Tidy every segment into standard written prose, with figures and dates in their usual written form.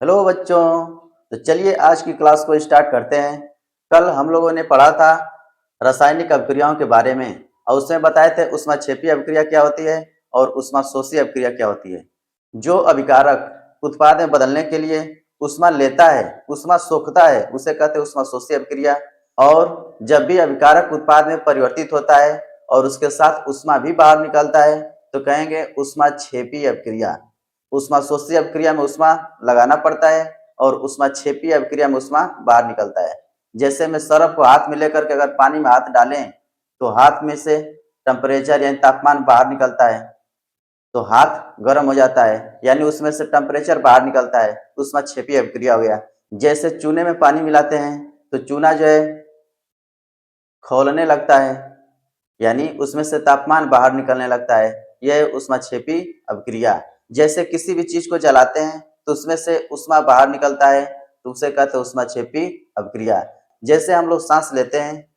Hello बच्चों। तो चलिए आज की क्लास को स्टार्ट करते हैं। कल हम लोगों ने पढ़ा था रासायनिक अभिक्रियाओं के बारे में और उसमें बताए थे ऊष्माक्षेपी अभिक्रिया क्या होती है और ऊष्माशोषी अभिक्रिया क्या होती है। जो अभिकारक उत्पाद में बदलने के लिए ऊष्मा लेता है, ऊष्मा सोखता है, उसे कहते हैं ऊष्माशोषी अभिक्रिया। और जब भी अभिकारक उत्पाद में परिवर्तित होता है और उसके साथ ऊष्मा भी बाहर निकलता है तो कहेंगे ऊष्माक्षेपी अभिक्रिया। ऊष्माशोषी अभिक्रिया में ऊष्मा लगाना पड़ता है और ऊष्माक्षेपी अभिक्रिया में ऊष्मा बाहर निकलता है। जैसे में सरफ को हाथ में लेकर के अगर पानी में हाथ डालें तो हाथ में से टेम्परेचर यानी तापमान बाहर निकलता है, तो हाथ गर्म हो जाता है यानी उसमें से टेम्परेचर बाहर निकलता है, ऊष्माक्षेपी अभिक्रिया हो गया। जैसे चूने में पानी मिलाते हैं तो चूना जो है खौलने लगता है यानी उसमें से तापमान बाहर निकलने लगता है, यह ऊष्माक्षेपी अभिक्रिया। जैसे किसी भी चीज को जलाते हैं तो उसमें से ऊष्मा बाहर निकलता है तो उसे कहते हैं ऊष्माक्षेपी अभिक्रिया। जैसे हम लोग सांस लेते हैं,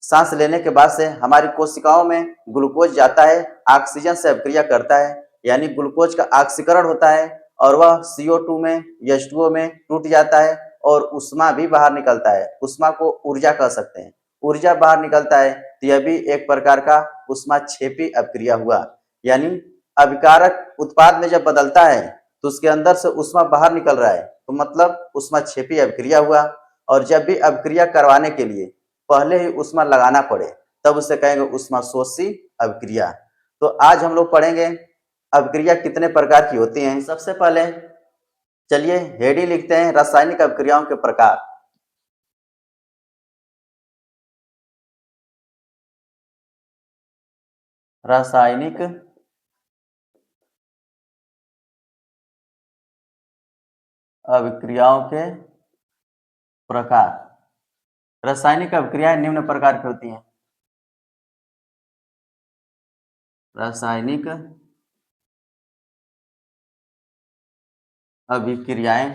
सांस लेने के बाद से हमारी कोशिकाओं में ग्लूकोज जाता है, ऑक्सीजन से अभिक्रिया करता है यानी ग्लूकोज का ऑक्सीकरण होता है और वह CO2 में H2O में टूट जाता है और ऊष्मा भी बाहर निकलता है। ऊष्मा को ऊर्जा कह सकते हैं, ऊर्जा बाहर निकलता है तो यह भी एक प्रकार का ऊष्माक्षेपी अभिक्रिया हुआ। यानी अभिकारक उत्पाद में जब बदलता है तो उसके अंदर से ऊष्मा बाहर निकल रहा है तो मतलब ऊष्माक्षेपी अभिक्रिया हुआ। और जब भी अभिक्रिया करवाने के लिए पहले ही ऊष्मा लगाना पड़े तब उसे कहेंगे ऊष्माशोषी अभिक्रिया। तो आज हम लोग पढ़ेंगे अभिक्रिया कितने प्रकार की होती हैं। सबसे पहले चलिए हेडी लिखते हैं, रासायनिक अभिक्रियाओं के प्रकार। रासायनिक अभिक्रियाओं के प्रकार। रासायनिक अभिक्रियाएं निम्न प्रकार की होती हैं। रासायनिक अभिक्रियाएं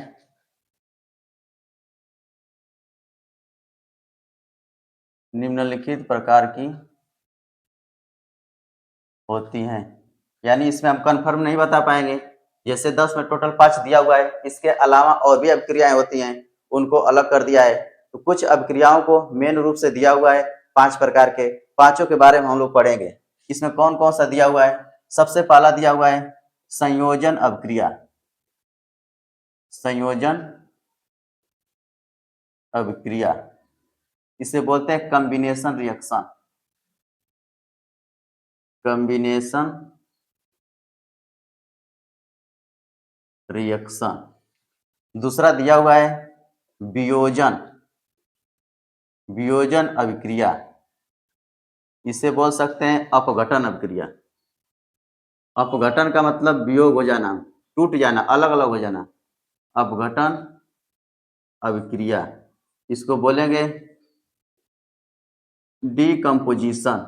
निम्नलिखित प्रकार की होती हैं। यानी इसमें हम कंफर्म नहीं बता पाएंगे। जैसे 10 में टोटल 5 दिया हुआ है, इसके अलावा और भी अभिक्रियाएं होती हैं, उनको अलग कर दिया है। तो कुछ अभिक्रियाओं को मेन रूप से दिया हुआ है 5 प्रकार के, पांचों के बारे में हम लोग पढ़ेंगे। इसमें कौन कौन सा दिया हुआ है। सबसे पहला दिया हुआ है संयोजन अभिक्रिया। संयोजन अभिक्रिया इसे बोलते हैं कॉम्बिनेशन रिएक्शन। Combination reaction. दूसरा दिया हुआ है वियोजन। वियोजन अभिक्रिया इसे बोल सकते हैं अपघटन अभिक्रिया। अपघटन का मतलब वियोग हो जाना, टूट जाना, अलग अलग हो जाना। अपघटन अभिक्रिया इसको बोलेंगे डीकम्पोजिशन।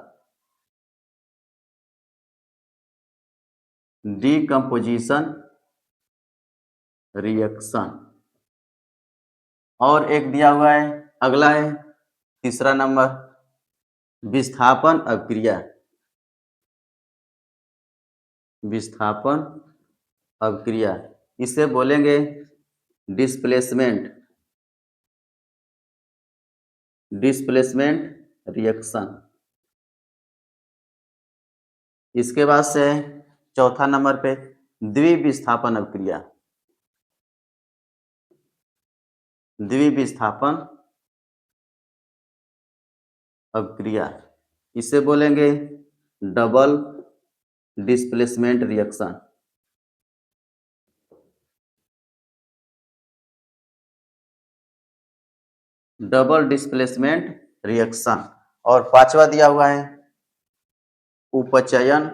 Decomposition reaction. और एक दिया हुआ है, अगला है तीसरा नंबर विस्थापन अभिक्रिया। विस्थापन अभिक्रिया इसे बोलेंगे डिस्प्लेसमेंट। Displacement reaction. इसके बाद से चौथा नंबर पे द्विविस्थापन अभिक्रिया। द्विविस्थापन अभिक्रिया इसे बोलेंगे double displacement reaction. Double displacement reaction. और पांचवा दिया हुआ है उपचयन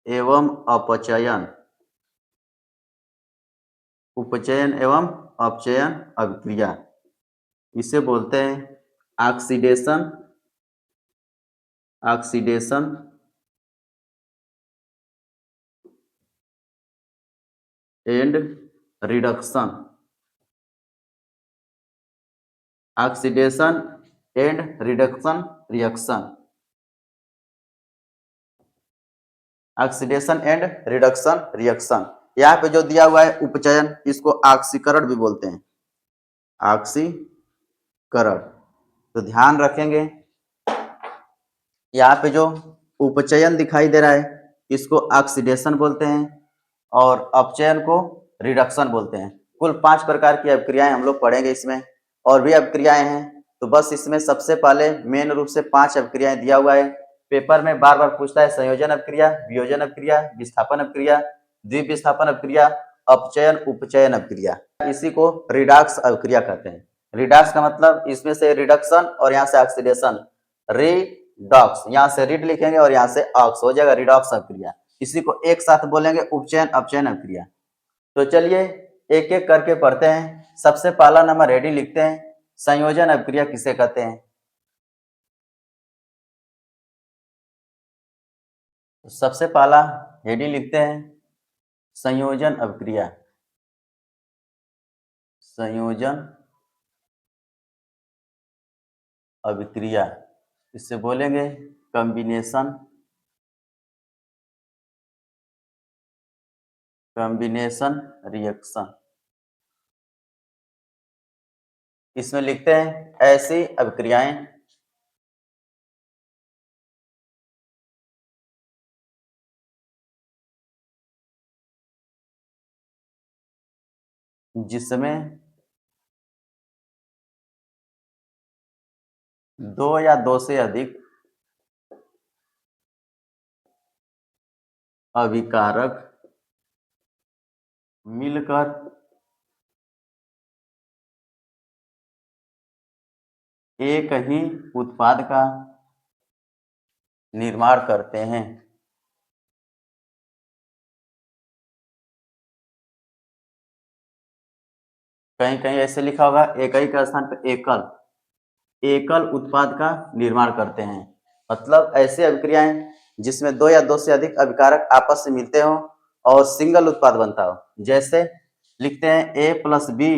एवं अपचयन। उपचयन एवं अपचयन अभिक्रिया इसे बोलते हैं oxidation. Oxidation and reduction. Oxidation and reduction reaction. Oxidation and reduction reaction. यहाँ पे जो दिया हुआ है उपचयन, इसको ऑक्सीकरण भी बोलते हैं, ऑक्सीकरण। तो ध्यान रखेंगे, यहाँ पे जो उपचयन दिखाई दे रहा है इसको ऑक्सीडेशन बोलते हैं और अपचयन को रिडक्शन बोलते हैं। कुल 5 प्रकार की अभिक्रियाएं हम लोग पढ़ेंगे इसमें, और भी अभिक्रियाएं हैं। तो बस इसमें सबसे पहले मेन रूप से 5 अभिक्रियाएं दिया हुआ है। पेपर में बार बार पूछता है संयोजन अभिक्रिया, वियोजन अभिक्रिया, विस्थापन अभिक्रिया, द्विविस्थापन अभिक्रिया, अपचयन उपचयन अभिक्रिया। इसी को रिडॉक्स अभिक्रिया कहते हैं। रिडॉक्स का मतलब इसमें से रिडक्शन और यहाँ से ऑक्सीडेशन, रिडॉक्स, यहाँ से रिड लिखेंगे और यहाँ से ऑक्स हो जाएगा, रिडॉक्स अभिक्रिया। इसी को एक साथ बोलेंगे उपचयन अपचयन अभिक्रिया। तो चलिए एक एक करके पढ़ते हैं। सबसे पहला नंबर रेडी लिखते हैं, संयोजन अभिक्रिया किसे कहते हैं? तो सबसे पहला हेडिंग लिखते हैं संयोजन अभिक्रिया। संयोजन अभिक्रिया, इससे बोलेंगे कॉम्बिनेशन, कॉम्बिनेशन रिएक्शन। इसमें लिखते हैं ऐसी अभिक्रियाएं जिसमें 2 या 2 से अधिक अभिकारक मिलकर एक ही उत्पाद का निर्माण करते हैं। कहीं कहीं ऐसे लिखा होगा एक ही के स्थान पर एकल, एकल उत्पाद का निर्माण करते हैं। मतलब ऐसी अभिक्रियाएं जिसमें 2 या 2 से अधिक अभिकारक आपस में मिलते हो और सिंगल उत्पाद बनता हो। जैसे लिखते हैं A प्लस B,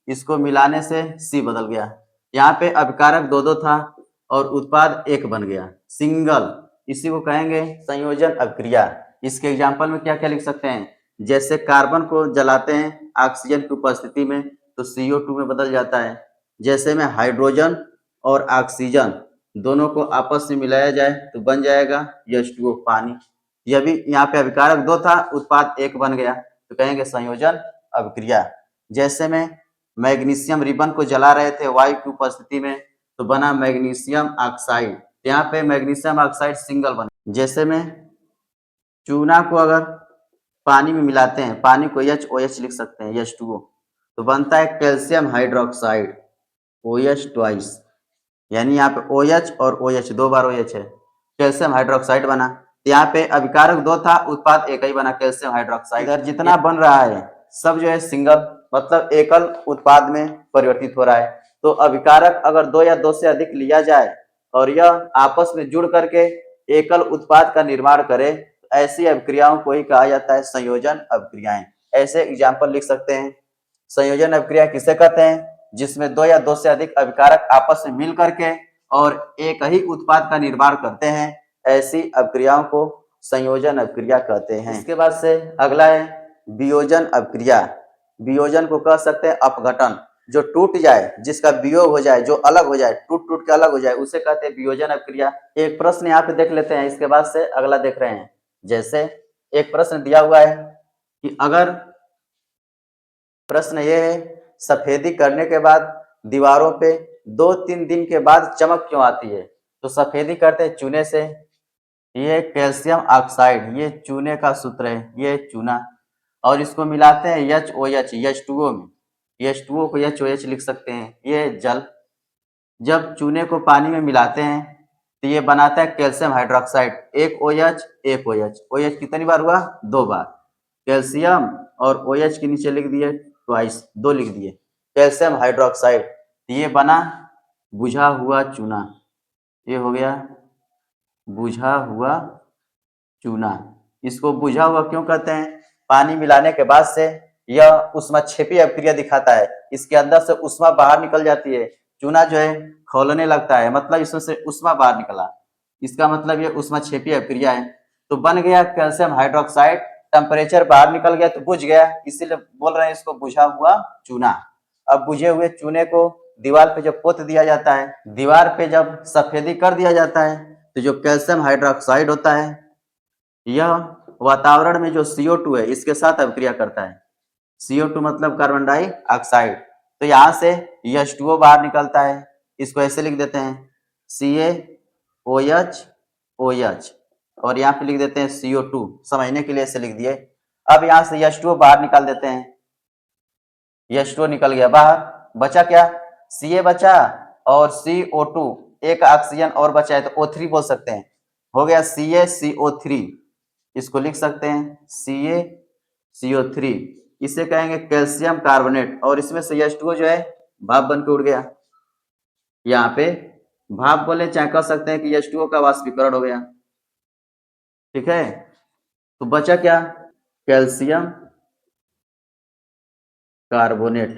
इसको मिलाने से C बदल गया। यहाँ पे अभिकारक 2 था और उत्पाद एक बन गया, सिंगल। इसी को कहेंगे संयोजन अभिक्रिया। इसके एग्जाम्पल में क्या क्या लिख सकते हैं? जैसे कार्बन को जलाते हैं ऑक्सीजन की उपस्थिति में तो CO2 में बदल जाता है। जैसे में हाइड्रोजन और ऑक्सीजन दोनों को आपस में मिलाया जाए तो बन जाएगा H2O, पानी। यह भी यहाँ पे अभिकारक 2 था, उत्पाद एक बन गया, तो कहेंगे संयोजन अभिक्रिया। जैसे में मैग्नीशियम रिबन को जला रहे थे वायु की उपस्थिति में तो बना मैग्नीशियम ऑक्साइड, यहाँ पे मैग्नीशियम ऑक्साइड सिंगल बना। जैसे में चूना को अगर पानी में मिलाते हैं, पानी को HOH लिख सकते हैं, H2O, तो बनता है कैल्शियम हाइड्रोक्साइड, OH ट्वाइस। यानी यहाँ पे OH और OH 2 बार OH है, कैल्शियम हाइड्रोक्साइड बना। यहाँ पे अभिकारक 2 था, उत्पाद एक ही बना, कैल्शियम हाइड्रोक्साइड। इधर जितना बन रहा है सब जो है सिंगल, मतलब एकल उत्पाद में परिवर्तित हो रहा है। तो अभिकारक अगर 2 या 2 से अधिक लिया जाए और यह आपस में जुड़ करके एकल उत्पाद का निर्माण करे, ऐसी अभिक्रियाओं को ही कहा जाता है संयोजन अभिक्रियाएं। ऐसे एग्जाम्पल लिख सकते हैं। संयोजन अभिक्रिया किसे कहते हैं? जिसमें 2 या 2 से अधिक अभिकारक आपस में मिल करके और एक ही उत्पाद का निर्माण करते हैं, ऐसी अभिक्रियाओं को संयोजन अभिक्रिया कहते हैं। इसके बाद से अगला है वियोजन अभिक्रिया। वियोजन को कह सकते हैं अपघटन, जो टूट जाए, जिसका वियोग हो जाए, जो अलग हो जाए, टूट टूट के अलग हो जाए, उसे कहते हैं वियोजन अभिक्रिया। एक प्रश्न यहाँ पे देख लेते हैं, इसके बाद से अगला देख रहे हैं। जैसे एक प्रश्न दिया हुआ है कि अगर प्रश्न ये है सफेदी करने के बाद दीवारों पे 2-3 दिन के बाद चमक क्यों आती है? तो सफेदी करते हैं चूने से, ये कैल्शियम ऑक्साइड, ये चूने का सूत्र है, ये चूना, और इसको मिलाते हैं HOH, H2O में, H2O को HOH लिख सकते हैं, ये जल। जब चूने को पानी में मिलाते हैं तो ये बनाता है कैल्शियम हाइड्रोक्साइड, एक OH एक OH, OH कितनी बार हुआ? 2 बार। कैल्शियम और OH के नीचे लिख दिए ट्वाइस, 2 लिख दिए, कैल्शियम हाइड्रोक्साइड। ये बना बुझा हुआ चूना, ये हो गया बुझा हुआ चूना। इसको बुझा हुआ क्यों कहते हैं? पानी मिलाने के बाद से यह ऊष्माक्षेपी अभिक्रिया दिखाता है, इसके अंदर से ऊष्मा बाहर निकल जाती है, चूना जो है खौलने लगता है, मतलब इसमें से ऊष्मा बाहर निकला, इसका मतलब ये ऊष्माक्षेपी अभिक्रिया है। तो बन गया कैल्शियम हाइड्रोक्साइड। टेम्परेचर बाहर निकल गया तो बुझ गया, इसीलिए बोल रहे हैं इसको बुझा हुआ चूना। अब बुझे हुए चूने को दीवार पे जब पोत दिया जाता है, दीवार पे जब सफेदी कर दिया जाता है, तो जो कैल्शियम हाइड्रोक्साइड होता है यह वातावरण में जो CO2 है इसके साथ अभिक्रिया करता है। CO2 मतलब कार्बन डाइऑक्साइड। तो यहाँ से H2O बाहर निकलता है, इसको ऐसे लिख देते हैं CaOH OH, और यहाँ पे लिख देते हैं CO2, समझने के लिए ऐसे लिख दिए। अब यहाँ से H2O बाहर निकाल देते हैं, H2O निकल गया बाहर, बचा क्या, Ca बचा और CO2, एक ऑक्सीजन और बचा है तो O3 बोल सकते हैं, हो गया CaCO3। इसको लिख सकते हैं CaCO3, इसे कहेंगे कैल्शियम कार्बोनेट। और इसमें से H2O जो है भाप बन के उड़ गया, यहाँ पे भाप बोले चाहे कह सकते हैं कि H2O का वाष्पीकरण हो गया। ठीक है, तो बचा क्या, कैल्शियम कार्बोनेट,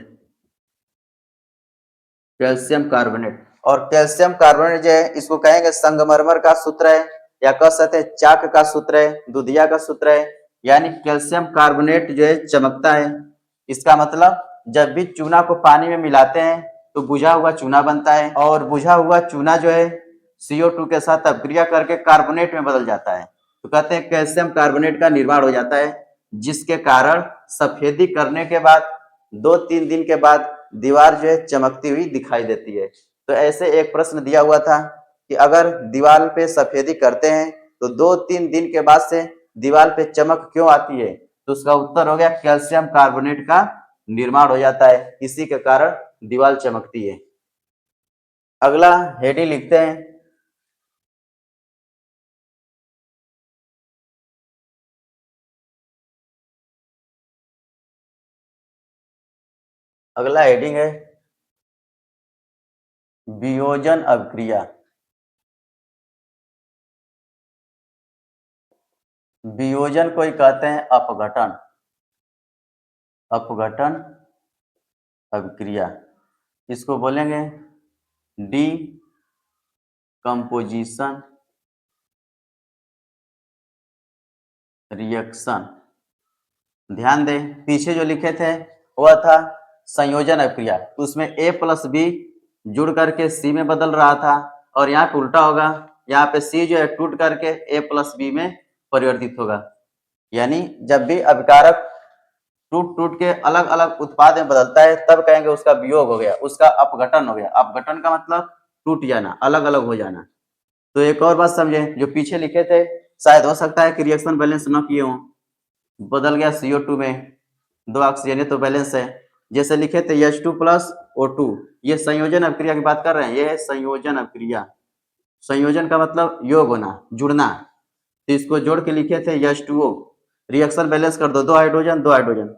कैल्शियम कार्बोनेट। और कैल्शियम कार्बोनेट जो है इसको कहेंगे संगमरमर का सूत्र है, या कह सकते हैं चाक का सूत्र है, दुधिया का सूत्र है। यानी कैल्शियम कार्बोनेट जो है चमकता है। इसका मतलब जब भी चूना को पानी में मिलाते हैं तो बुझा हुआ चूना बनता है, और बुझा हुआ चूना जो है CO2 के साथ अभिक्रिया करके कार्बोनेट में बदल जाता है। तो कहते हैं कैल्शियम कार्बोनेट का निर्माण हो जाता है, जिसके कारण सफेदी करने के बाद 2-3 दिन के बाद दीवार जो है चमकती हुई दिखाई देती है। तो ऐसे एक प्रश्न दिया हुआ था कि अगर दीवार पे सफेदी करते हैं तो 2-3 दिन के बाद से दीवार पे चमक क्यों आती है, तो उसका उत्तर हो गया कैल्शियम कार्बोनेट का निर्माण हो जाता है, इसी के कारण दीवार चमकती है। अगला हेडिंग लिखते हैं, अगला हेडिंग है वियोजन अभिक्रिया। वियोजन को ही कहते हैं अपघटन, अपघटन अभिक्रिया। इसको बोलेंगे डी कंपोजिशन रिएक्शन। ध्यान दें, पीछे जो लिखे थे वह था संयोजन अभिक्रिया, उसमें A+B जुड़ करके C में बदल रहा था, और यहाँ पे उल्टा होगा, यहाँ पे C जो है टूट करके A+B में परिवर्तित होगा। यानी जब भी अभिकारक टूट टूट के अलग अलग उत्पाद में बदलता है तब कहेंगे उसका वियोग हो गया, उसका अपघटन हो गया। अपघटन का मतलब टूट जाना, अलग अलग हो जाना। तो एक और बात समझे, जो पीछे लिखे थे शायद हो सकता है कि रिएक्शन बैलेंस न किए हों, बदल गया CO2 में, 2 ऑक्सीजन, ये तो बैलेंस है। जैसे लिखे थे H2+O2, ये संयोजन अभिक्रिया की बात कर रहे हैं, ये है संयोजन अभिक्रिया। संयोजन का मतलब योग होना, जुड़ना। तो इसको जोड़ के लिखे थे H2O, रिएक्शन बैलेंस कर दो, 2 हाइड्रोजन 2 हाइड्रोजन,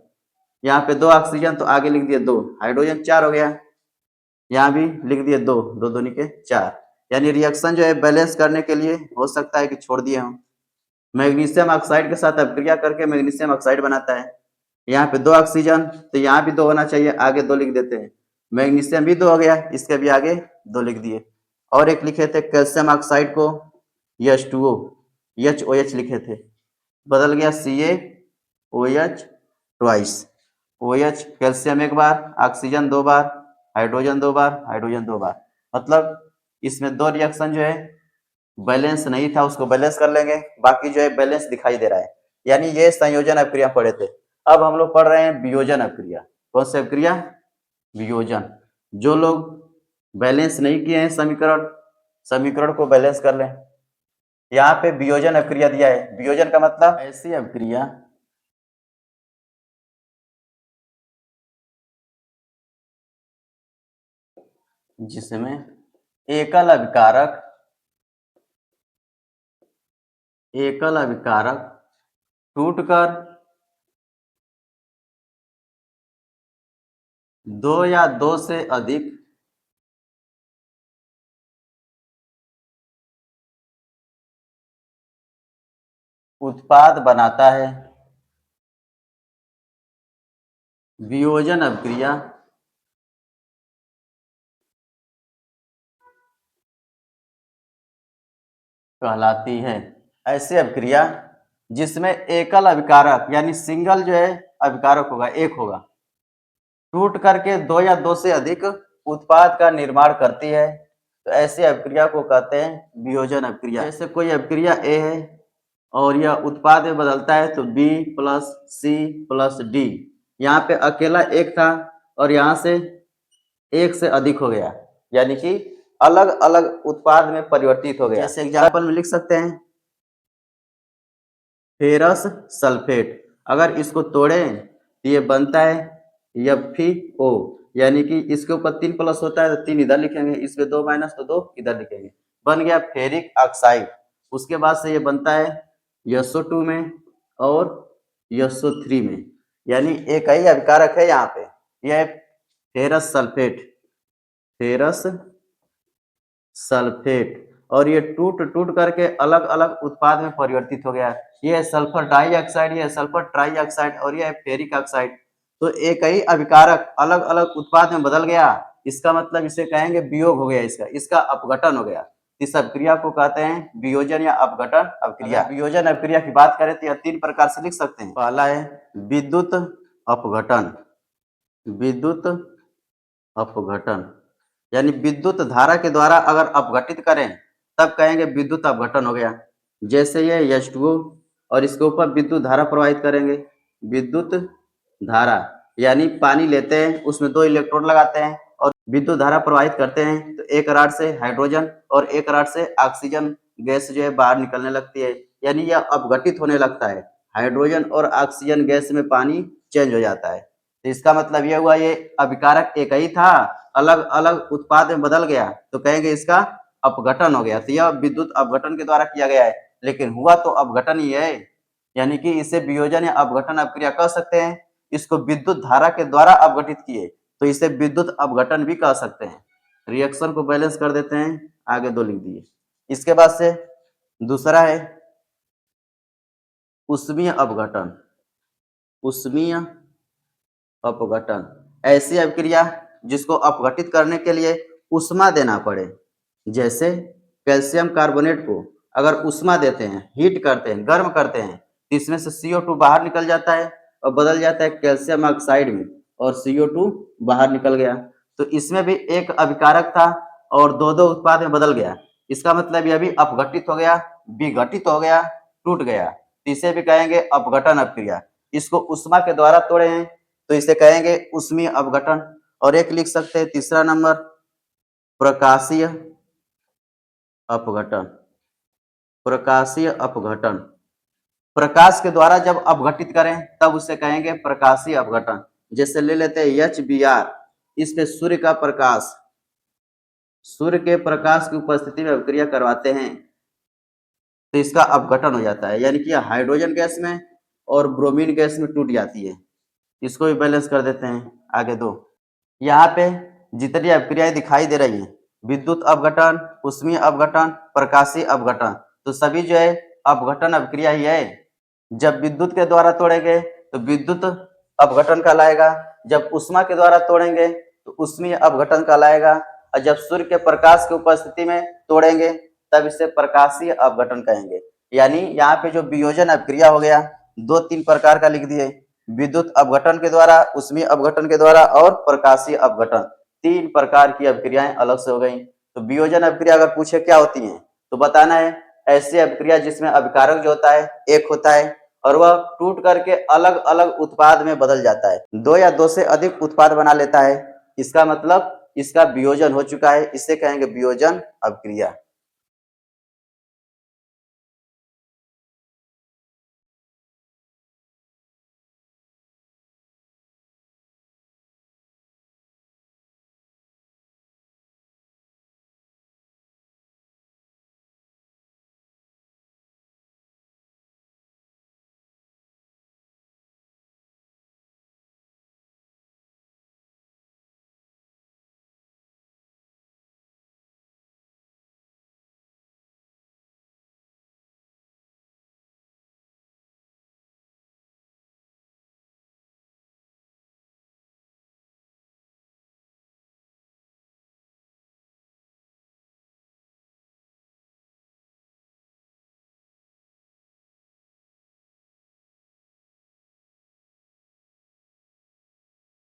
यहाँ पे 2 ऑक्सीजन तो आगे लिख दिए 2 हाइड्रोजन, 4 हो गया। यहाँ भी लिख दिए 2, 2 दूनी के 4। यानी रिएक्शन जो है बैलेंस करने के लिए हो सकता है कि छोड़ दिए हों। मैग्नीशियम ऑक्साइड के साथ अभिक्रिया करके मैग्नीशियम ऑक्साइड बनाता है। यहाँ पे 2 ऑक्सीजन तो यहाँ भी 2 होना चाहिए, आगे 2 लिख देते हैं। मैग्नीशियम भी 2 हो गया, इसके भी आगे 2 लिख दिए। और एक लिखे थे कैल्शियम ऑक्साइड को H2O HOH लिखे थे, बदल गया CaOH ट्वाइस। OH कैल्शियम एक बार, ऑक्सीजन 2 बार, हाइड्रोजन 2 बार, हाइड्रोजन 2 बार। मतलब इसमें 2 रिएक्शन जो है बैलेंस नहीं था, उसको बैलेंस कर लेंगे, बाकी जो है बैलेंस दिखाई दे रहा है। यानी ये संयोजन अभिक्रिया पढ़े थे। अब हम लोग पढ़ रहे हैं वियोजन अभिक्रिया। कौन सी अभिक्रिया, वियोजन। जो लोग बैलेंस नहीं किए हैं समीकरण, समीकरण को बैलेंस कर लें। यहाँ पे वियोजन अभिक्रिया दिया है, वियोजन का मतलब ऐसी अभिक्रिया जिसमें एकल अभिकारक, एकल अभिकारक टूटकर 2 या 2 से अधिक उत्पाद बनाता है। वियोजन अभिक्रिया कहलाती है। ऐसी अभिक्रिया जिसमें एकल अभिकारक यानी सिंगल जो है अभिकारक होगा, एक होगा, टूट करके दो या दो से अधिक उत्पाद का निर्माण करती है, तो ऐसी अभिक्रिया को कहते हैं वियोजन अभिक्रिया। जैसे कोई अभिक्रिया ए है और यह उत्पाद में बदलता है तो B plus C plus D, यहाँ पे अकेला एक था और यहाँ से एक से अधिक हो गया, यानी कि अलग अलग उत्पाद में परिवर्तित हो गया। जैसे एग्जाम्पल में लिख सकते हैं फेरस सल्फेट, अगर इसको तोड़ें तो ये बनता है FeO, यानी कि इसके ऊपर 3 प्लस होता है तो 3 इधर लिखेंगे, इसमें 2 माइनस तो 2 इधर लिखेंगे, बन गया फेरिक ऑक्साइड। उसके बाद से ये बनता है SO2 में और SO3 में, यानी एक ही अभिकारक है यहाँ पे, यह है फेरस सल्फेट, फेरस सल्फेट, और ये टूट करके अलग अलग उत्पाद में परिवर्तित हो गया। ये है सल्फर डाइऑक्साइड, ये है सल्फर ट्राइऑक्साइड और यह है फेरिक ऑक्साइड। तो एक ही अभिकारक अलग अलग उत्पाद में बदल गया, इसका मतलब इसे कहेंगे वियोग हो गया, इसका अपघटन हो गया। इस अभिक्रिया को कहते हैं वियोजन या अपघटन अभिक्रिया। वियोजन अभिक्रिया की बात करें तो यह 3 प्रकार से लिख सकते हैं। पहला है विद्युत अपघटन, विद्युत अपघटन यानी विद्युत धारा के द्वारा अगर अपघटित करें तब कहेंगे विद्युत अपघटन हो गया। जैसे ये H2O और इसके ऊपर विद्युत धारा प्रवाहित करेंगे, विद्युत धारा यानी पानी लेते हैं, उसमें 2 इलेक्ट्रोड लगाते हैं और विद्युत धारा प्रवाहित करते हैं, तो एक रॉड से हाइड्रोजन और एक रॉड से ऑक्सीजन गैस जो है बाहर निकलने लगती है, यानी यह अपघटित होने लगता है, हाइड्रोजन और ऑक्सीजन गैस में पानी चेंज हो जाता है। तो इसका मतलब यह हुआ ये अभिकारक एक ही था, अलग अलग उत्पाद में बदल गया, तो कहेंगे इसका अपघटन हो गया। तो यह विद्युत अपघटन के द्वारा किया गया है, लेकिन हुआ तो अपघटन ही है, यानी कि इसे वियोजन या अपघटन अभिक्रिया कह सकते हैं। इसको विद्युत धारा के द्वारा अपघटित किए तो इसे विद्युत अपघटन भी कह सकते हैं। रिएक्शन को बैलेंस कर देते हैं, आगे 2 लिख दिए। इसके बाद से दूसरा है उष्मीय अपघटन, उष्मीय अपघटन ऐसी अभिक्रिया जिसको अपघटित करने के लिए उष्मा देना पड़े। जैसे कैल्शियम कार्बोनेट को अगर उष्मा देते हैं, हीट करते हैं, गर्म करते हैं, तो इसमें से CO2 बाहर निकल जाता है और बदल जाता है कैल्शियम ऑक्साइड में, और CO2 बाहर निकल गया। तो इसमें भी एक अभिकारक था और 2 उत्पाद में बदल गया, इसका मतलब यह भी अपघटित हो गया, विघटित हो गया, टूट गया, तो इसे भी कहेंगे अपघटन अभिक्रिया। इसको उष्मा के द्वारा तोड़े हैं तो इसे कहेंगे उष्मीय अपघटन। और एक लिख सकते हैं तीसरा नंबर प्रकाशीय अपघटन, प्रकाशीय अपघटन, प्रकाश के द्वारा जब अपघटित करें तब उसे कहेंगे प्रकाशीय अपघटन। जैसे ले लेते हैं HBr, इस पे सूर्य का प्रकाश, सूर्य के प्रकाश की उपस्थिति में अभिक्रिया करवाते हैं तो इसका अपघटन हो जाता है, यानी कि हाइड्रोजन गैस में और ब्रोमीन गैस में टूट जाती है। इसको भी बैलेंस कर देते हैं, आगे 2। यहाँ पे जितनी अभिक्रियाएं दिखाई दे रही हैं, विद्युत अपघटन, उष्मीय अपघटन, प्रकाशीय अपघटन, तो सभी जो है अपघटन अभिक्रिया ही है। जब विद्युत के द्वारा तोड़ेंगे तो विद्युत अपघटन कहलाएगा, जब उष्मा के द्वारा तोड़ेंगे तो उष्मीय अपघटन कहलाएगा, और जब सूर्य के प्रकाश की उपस्थिति में तोड़ेंगे तब इसे प्रकाशीय अपघटन कहेंगे। यानी यहाँ पे जो वियोजन अभिक्रिया हो गया 2-3 प्रकार का लिख दिए, विद्युत अपघटन के द्वारा, उष्मीय अपघटन के द्वारा और प्रकाशीय अपघटन, 3 प्रकार की अभिक्रियाएं अलग से हो गई। तो वियोजन अभिक्रिया अगर पूछे क्या होती है तो बताना है ऐसी अभिक्रिया जिसमें अभिकारक जो होता है एक होता है और वह टूट करके अलग अलग उत्पाद में बदल जाता है, 2 या 2 से अधिक उत्पाद बना लेता है, इसका मतलब इसका वियोजन हो चुका है, इसे कहेंगे वियोजन अभिक्रिया।